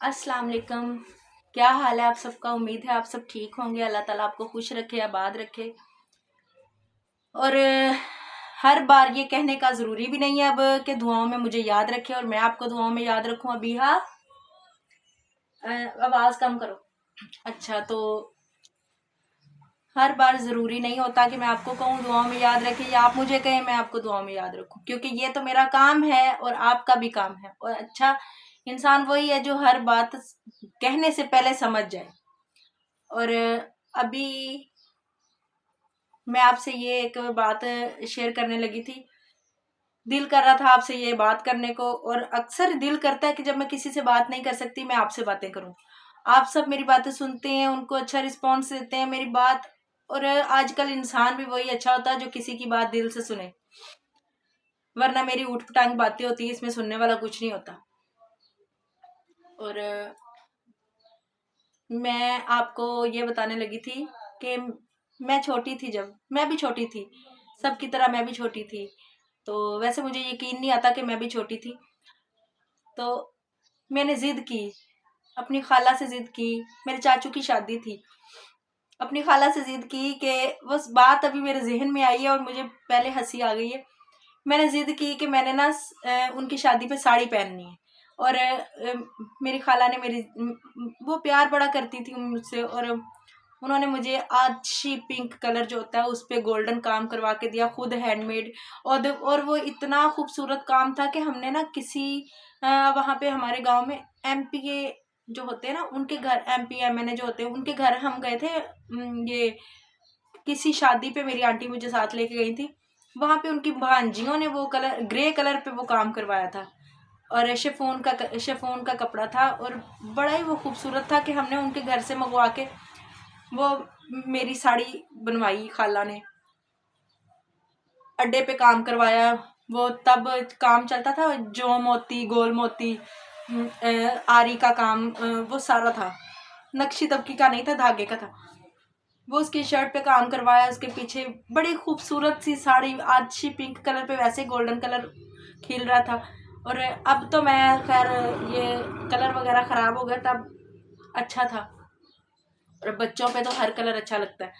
अस्सलाम वालेकुम। क्या हाल है आप सबका। उम्मीद है आप सब ठीक होंगे। अल्लाह ताला आपको खुश रखे, आबाद रखे। और हर बार ये कहने का ज़रूरी भी नहीं है अब कि दुआओं में मुझे याद रखे और मैं आपको दुआओं में याद रखूं। अभी हाँ, आवाज़ कम करो। अच्छा, तो हर बार ज़रूरी नहीं होता कि मैं आपको कहूँ दुआओं में याद रखें या आप मुझे कहें मैं आपको दुआओं में याद रखूं, क्योंकि ये तो मेरा काम है और आपका भी काम है। और अच्छा इंसान वही है जो हर बात कहने से पहले समझ जाए। और अभी मैं आपसे ये एक बात शेयर करने लगी थी। दिल कर रहा था आपसे ये बात करने को, और अक्सर दिल करता है कि जब मैं किसी से बात नहीं कर सकती मैं आपसे बातें करूं। आप सब मेरी बातें सुनते हैं, उनको अच्छा रिस्पॉन्स देते हैं मेरी बात। और आजकल इंसान भी वही अच्छा होता है जो किसी की बात दिल से सुने, वरना मेरी ऊट पटांग बातें होती है, इसमें सुनने वाला कुछ नहीं होता। और मैं आपको ये बताने लगी थी कि मैं छोटी थी, जब मैं भी छोटी थी, सबकी तरह मैं भी छोटी थी। तो वैसे मुझे यकीन नहीं आता कि मैं भी छोटी थी। तो मैंने जिद की, अपनी खाला से जिद की। मेरे चाचू की शादी थी, अपनी खाला से जिद की कि बस बात अभी मेरे जहन में आई है और मुझे पहले हंसी आ गई है। मैंने जिद की कि मैंने ना उनकी शादी पे साड़ी पहननी है। और मेरी खाला ने वो प्यार बड़ा करती थी मुझसे, और उन्होंने मुझे आछी पिंक कलर जो होता है उस पे गोल्डन काम करवा के दिया, खुद हैंडमेड। और वो इतना खूबसूरत काम था कि हमने ना किसी वहाँ पे हमारे गांव में एमपी के जो होते हैं ना उनके घर, एमपी एमएनए जो होते हैं उनके घर हम गए थे। ये किसी शादी पे मेरी आंटी मुझे साथ लेके गई थी। वहां पे उनकी भांजियों ने वो कलर, ग्रे कलर पे वो काम करवाया था, और शिफॉन का कपड़ा था, और बड़ा ही वो खूबसूरत था कि हमने उनके घर से मंगवा के वो मेरी साड़ी बनवाई। खाला ने अड्डे पे काम करवाया। वो तब काम चलता था जो मोती, गोल मोती, आरी का काम, वो सारा था। नक्शी तबकी का नहीं था, धागे का था। वो उसकी शर्ट पे काम करवाया, उसके पीछे बड़ी खूबसूरत सी साड़ी, आछी पिंक कलर पे वैसे गोल्डन कलर खिल रहा था। और अब तो मैं खैर ये कलर वगैरह खराब हो गया, तब अच्छा था। और बच्चों पे तो हर कलर अच्छा लगता है।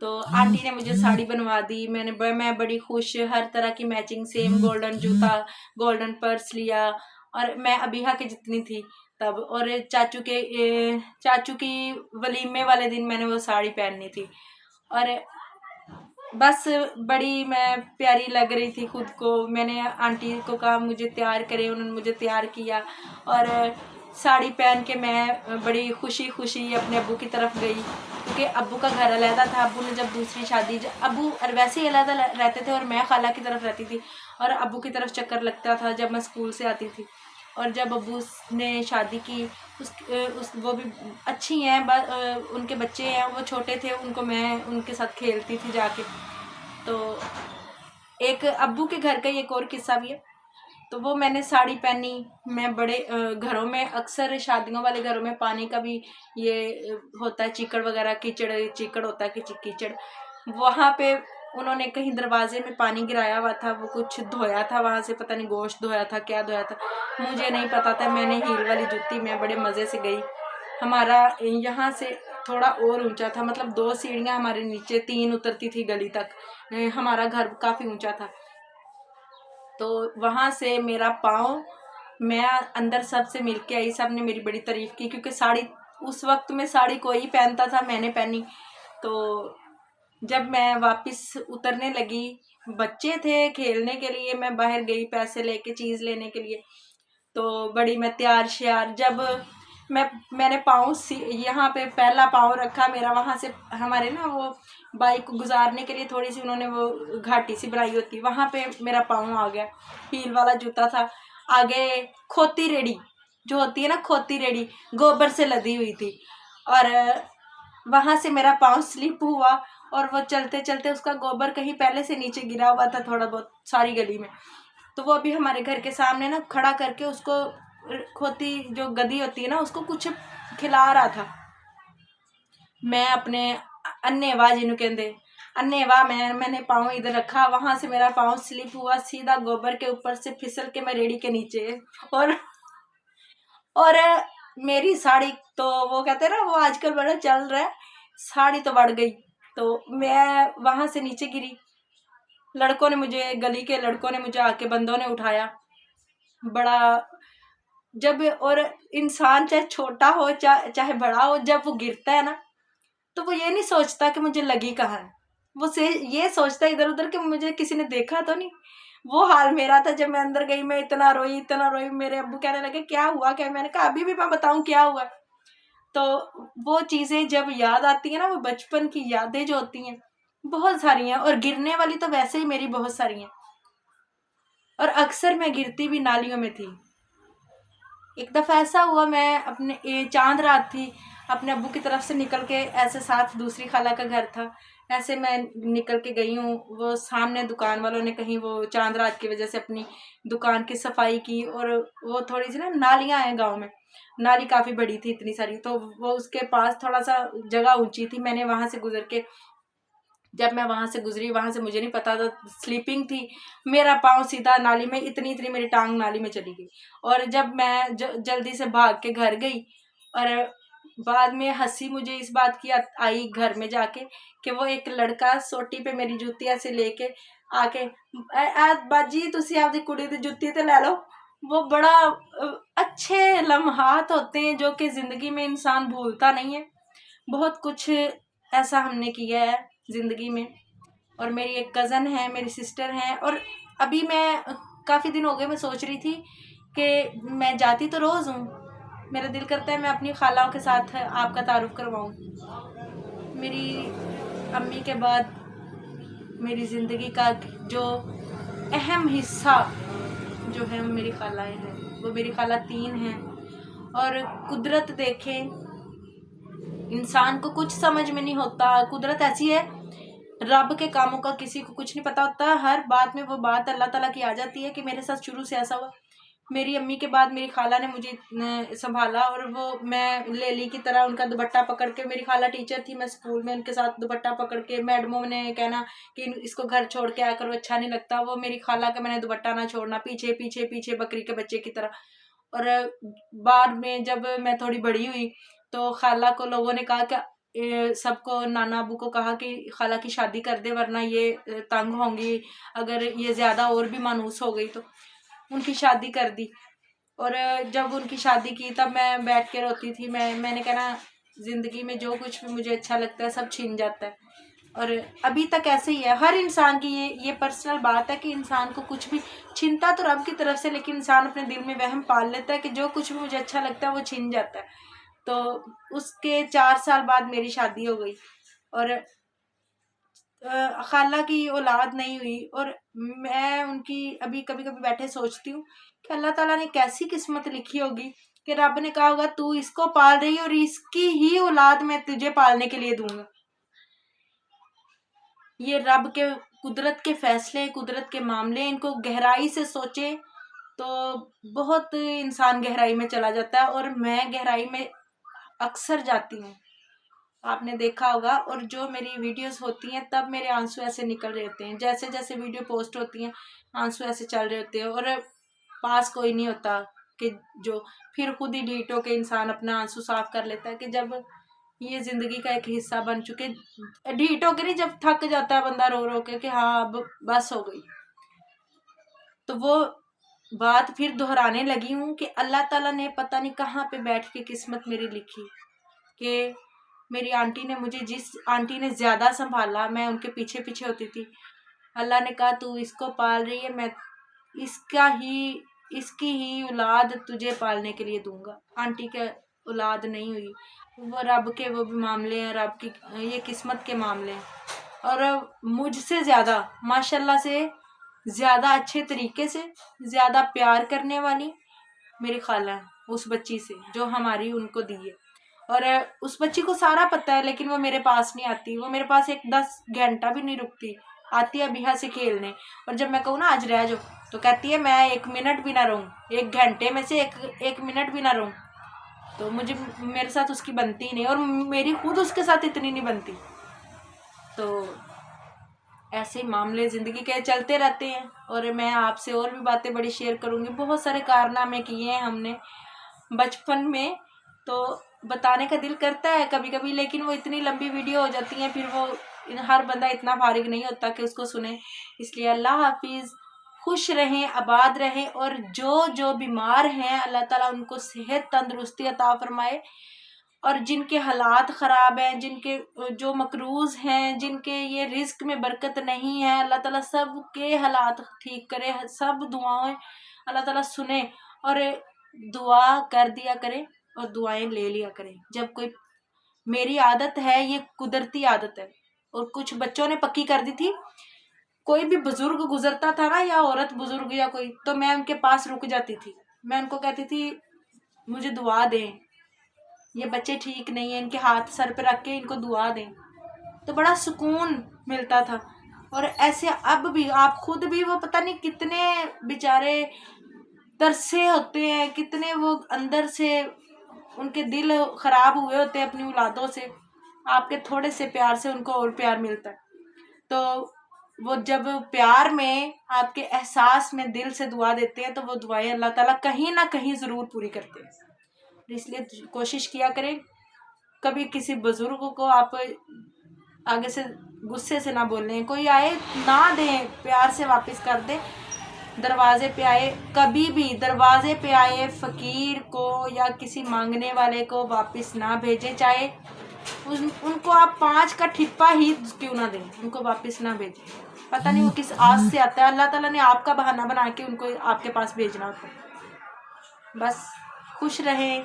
तो आंटी ने मुझे साड़ी बनवा दी। मैं बड़ी खुश, हर तरह की मैचिंग, सेम गोल्डन जूता, गोल्डन पर्स लिया। और मैं अबीहा के जितनी थी तब, और चाचू की वलीमे वाले दिन मैंने वो साड़ी पहननी थी। और बस बड़ी मैं प्यारी लग रही थी खुद को। मैंने आंटी को कहा मुझे तैयार करे, उन्होंने मुझे तैयार किया। और साड़ी पहन के मैं बड़ी खुशी खुशी अपने अब्बू की तरफ गई, क्योंकि अब्बू का घर अलहदा था। अब्बू ने जब दूसरी शादी, अब्बू वैसे ही अलहदा रहते थे और मैं खाला की तरफ रहती थी। और अब्बू की तरफ चक्कर लगता था जब मैं स्कूल से आती थी। और जब अब्बू ने शादी की, वो भी अच्छी हैं, उनके बच्चे हैं, वो छोटे थे, उनको मैं उनके साथ खेलती थी जाके। तो एक अब्बू के घर का एक और किस्सा भी है। तो वो मैंने साड़ी पहनी। मैं बड़े घरों में, अक्सर शादियों वाले घरों में पानी का भी ये होता है, चीकड़ वगैरह, कीचड़ चीकड़ होता है कि कीचड़। वहां पे उन्होंने कहीं दरवाजे में पानी गिराया हुआ था, वो कुछ धोया था वहां से, पता नहीं गोश्त धोया था, क्या धोया था, मुझे नहीं पता था। मैंने हील वाली जूती, मैं बड़े मजे से गई। हमारा यहाँ से थोड़ा और ऊंचा था, मतलब 2 सीढ़ियाँ हमारे नीचे, 3 उतरती थी गली तक। हमारा घर काफी ऊंचा था। तो वहां से मेरा पाँव, मैं अंदर सबसे मिलके आई, सब ने मेरी बड़ी तारीफ की, क्योंकि साड़ी उस वक्त में साड़ी कोई पहनता था, मैंने पहनी। तो जब मैं वापस उतरने लगी, बच्चे थे खेलने के लिए, मैं बाहर गई पैसे लेके चीज लेने के लिए। तो बड़ी मैं तैयार श्यार, जब मैंने पाँव यहाँ पे पहला पाँव रखा मेरा, वहां से हमारे ना वो बाइक को गुजारने के लिए थोड़ी सी उन्होंने वो घाटी सी बनाई होती, वहां पे मेरा पाँव आ गया। हील वाला जूता था। आगे खोती रेड़ी जो होती है ना, खोती रेड़ी गोबर से लदी हुई थी, और वहां से मेरा पाँव स्लिप हुआ। और वो चलते चलते उसका गोबर कहीं पहले से नीचे गिरा हुआ था थोड़ा बहुत सारी गली में। तो वो अभी हमारे घर के सामने ना खड़ा करके उसको, खोती जो गधी होती है ना, उसको कुछ खिला रहा था। मैं अपने अन्नेवा जिन्हों कहते, अन्नेवा मैंने पाँव इधर रखा, वहां से मेरा पाँव स्लिप हुआ सीधा गोबर के ऊपर से फिसल के मैं रेड़ी के नीचे। और और मेरी साड़ी तो, वो कहते हैं ना, वो आजकल बड़ा चल रहा है, साड़ी तो बढ़ गई। तो मैं वहां से नीचे गिरी, लड़कों ने मुझे, गली के लड़कों ने मुझे आके, बंदों ने उठाया। बड़ा, जब, और इंसान चाहे छोटा हो चाहे बड़ा हो, जब वो गिरता है ना, तो वो ये नहीं सोचता कि मुझे लगी कहाँ है, वो से ये सोचता है इधर उधर कि मुझे किसी ने देखा तो नहीं। वो हाल मेरा था जब मैं अंदर गई, मैं इतना रोई, इतना रोई। मेरे अब्बू कहने लगे क्या हुआ क्या? मैंने कहा अभी भी मैं बताऊं क्या हुआ। तो वो चीजें जब याद आती है ना, वो बचपन की यादें जो होती हैं, बहुत सारी हैं। और गिरने वाली तो वैसे ही मेरी बहुत सारी हैं, और अक्सर मैं गिरती भी नालियों में थी। एक दफ़ा ऐसा हुआ, मैं अपने चांद रात थी, अपने अब्बू की तरफ से निकल के, ऐसे साथ दूसरी खाला का घर था, ऐसे मैं निकल के गई हूँ। वो सामने दुकान वालों ने कहीं वो चांद रात की वजह से अपनी दुकान की सफाई की, और वो थोड़ी सी ना नालियाँ हैं गांव में, नाली काफ़ी बड़ी थी, इतनी सारी, तो वो उसके पास थोड़ा सा जगह ऊंची थी। मैंने वहां से गुजर के, जब मैं वहां से गुजरी, वहां से मुझे नहीं पता था, स्लीपिंग थी, मेरा पाँव सीधा नाली में, इतनी इतनी मेरी टांग नाली में चली गई। और जब मैं जल्दी से भाग के घर गई, और बाद में हंसी मुझे इस बात की आई घर में जाके, कि वो एक लड़का सोटी पे मेरी जूती ऐसे लेके आके, बाजी तुसी आपदी कुड़ी दी जुत्ती ते ले लो। वो बड़ा अच्छे लम्हात होते हैं जो कि जिंदगी में इंसान भूलता नहीं है। बहुत कुछ ऐसा हमने किया है ज़िंदगी में। और मेरी एक कज़न है, मेरी सिस्टर हैं, और अभी मैं, काफ़ी दिन हो गए, मैं सोच रही थी कि मैं जाती तो रोज़ हूँ, मेरा दिल करता है मैं अपनी खालाओं के साथ आपका तारुफ करवाऊँ। मेरी अम्मी के बाद मेरी ज़िंदगी का जो अहम हिस्सा जो है, वो मेरी खालाएँ हैं। वो मेरी खाला 3 हैं। और कुदरत देखें, इंसान को कुछ समझ में नहीं होता, कुदरत ऐसी है, रब के कामों का किसी को कुछ नहीं पता होता। हर बात में वो बात अल्लाह ताला की आ जाती है कि मेरे साथ शुरू से ऐसा हुआ। मेरी अम्मी के बाद मेरी खाला ने मुझे संभाला, और वो, मैं लेली की तरह उनका दुपट्टा पकड़ के, मेरी खाला टीचर थी, मैं स्कूल में उनके साथ दुपट्टा पकड़ के, मैडमों ने कहना कि इसको घर छोड़ के आकर, वो अच्छा नहीं लगता, वो मेरी खाला का मैंने दुपट्टा ना छोड़ना, पीछे पीछे पीछे बकरी के बच्चे की तरह। और बाद में जब मैं थोड़ी बड़ी हुई, तो खाला को लोगों ने कहा कि सबको, नाना अबू को कहा कि खाला की शादी कर दे, वरना ये तंग होंगी, अगर ये ज़्यादा और भी मानूस हो गई तो। उनकी शादी कर दी। और जब उनकी शादी की, तब मैं बैठ के रोती थी। मैंने कहना, ज़िंदगी में जो कुछ भी मुझे अच्छा लगता है सब छीन जाता है। और अभी तक ऐसे ही है, हर इंसान की ये पर्सनल बात है कि इंसान को कुछ भी छीनता तो रब की तरफ से, लेकिन इंसान अपने दिल में वहम पाल लेता है कि जो कुछ भी मुझे अच्छा लगता है वो छीन जाता है। तो उसके 4 साल बाद मेरी शादी हो गई, और खाला की औलाद नहीं हुई। और मैं उनकी, अभी कभी कभी बैठे सोचती हूँ कि अल्लाह ताला ने कैसी किस्मत लिखी होगी, कि रब ने कहा होगा तू इसको पाल रही है, और इसकी ही औलाद मैं तुझे पालने के लिए दूंगा। ये रब के, कुदरत के फैसले, कुदरत के मामले, इनको गहराई से सोचे तो बहुत इंसान गहराई में चला जाता है। और मैं गहराई में अक्सर जाती हूँ, आपने देखा होगा। और जो मेरी वीडियोस होती हैं, तब मेरे आंसू ऐसे निकल रहे होते हैं, जैसे जैसे वीडियो पोस्ट होती हैं आंसू ऐसे चल रहे होते हैं। और पास कोई नहीं होता कि जो फिर खुद ही ढीठ होके इंसान अपना आंसू साफ कर लेता है, कि जब ये जिंदगी का एक हिस्सा बन चुके, ढीठ होके नहीं, जब थक जाता है बंदा रो रो के कि हाँ अब बस हो गई। तो वो बात फिर दोहराने लगी हूँ कि अल्लाह ताला ने पता नहीं कहाँ पे बैठ के किस्मत मेरी लिखी, कि मेरी आंटी ने मुझे, जिस आंटी ने ज़्यादा संभाला, मैं उनके पीछे पीछे होती थी, अल्लाह ने कहा तू इसको पाल रही है, मैं इसका ही इसकी ही औलाद तुझे पालने के लिए दूंगा। आंटी के औलाद नहीं हुई। वो रब के वो भी मामले हैं, रब की ये किस्मत के मामले हैं। और मुझसे ज़्यादा, माशाल्लाह से ज़्यादा अच्छे तरीके से, ज़्यादा प्यार करने वाली मेरी खाला है उस बच्ची से जो हमारी उनको दी है। और उस बच्ची को सारा पता है, लेकिन वो मेरे पास नहीं आती। वो मेरे पास एक 10 घंटा भी नहीं रुकती, आती है बिहा से खेलने। और जब मैं कहूँ ना आज रह जाओ, तो कहती है मैं 1 मिनट भी ना रहूँ, 1 घंटे में से एक मिनट भी ना रहूँ। तो मुझे, मेरे साथ उसकी बनती ही नहीं, और मेरी खुद उसके साथ इतनी नहीं बनती। तो ऐसे मामले ज़िंदगी के चलते रहते हैं। और मैं आपसे और भी बातें बड़ी शेयर करूँगी। बहुत सारे कारनामे किए हैं हमने बचपन में, तो बताने का दिल करता है कभी कभी, लेकिन वो इतनी लंबी वीडियो हो जाती है, फिर वो हर बंदा इतना फारिग नहीं होता कि उसको सुने। इसलिए अल्लाह हाफिज़, खुश रहें, आबाद रहें, और जो जो बीमार हैं अल्लाह ताला उनको सेहत तंदुरुस्ती अता फरमाए, और जिनके हालात ख़राब हैं, जिनके जो मकरूज़ हैं, जिनके ये रिस्क में बरकत नहीं है, अल्लाह ताला सब के हालात ठीक करे, सब दुआएं अल्लाह ताला सुने, और दुआ कर दिया करे और दुआएं ले लिया करें। जब कोई, मेरी आदत है, ये कुदरती आदत है, और कुछ बच्चों ने पक्की कर दी थी, कोई भी बुजुर्ग गुजरता था ना, या औरत बुजुर्ग या कोई, तो मैं उनके पास रुक जाती थी, मैं उनको कहती थी मुझे दुआ दें, ये बच्चे ठीक नहीं है, इनके हाथ सर पे रख के इनको दुआ दें, तो बड़ा सुकून मिलता था। और ऐसे अब भी आप खुद भी, वो पता नहीं कितने बेचारे तरसे होते हैं, कितने वो अंदर से उनके दिल खराब हुए होते हैं अपनी औलादों से, आपके थोड़े से प्यार से उनको और प्यार मिलता है। तो वो जब प्यार में, आपके एहसास में दिल से दुआ देते हैं, तो वो दुआएं अल्लाह ताला कहीं ना कहीं ज़रूर पूरी करते हैं। इसलिए कोशिश किया करें, कभी किसी बुजुर्ग को आप आगे से गुस्से से ना बोलें, कोई आए ना दें, प्यार से वापस कर दें। दरवाजे पे आए, कभी भी दरवाजे पे आए फ़कीर को या किसी मांगने वाले को वापस ना भेजें, चाहे उनको आप 5 का ठिप्पा ही क्यों ना दें, उनको वापस ना भेजें। पता नहीं वो किस आस से आता है, अल्लाह ताला ने आपका बहाना बना के उनको आपके पास भेजना होता है। बस खुश रहें,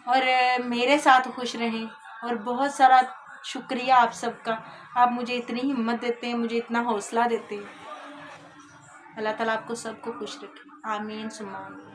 और मेरे साथ खुश रहें, और बहुत सारा शुक्रिया आप सबका, आप मुझे इतनी हिम्मत देते हैं, मुझे इतना हौसला देते हैं। अल्लाह ताला आपको सबको खुश रखे, आमीन सुम्मा आमीन।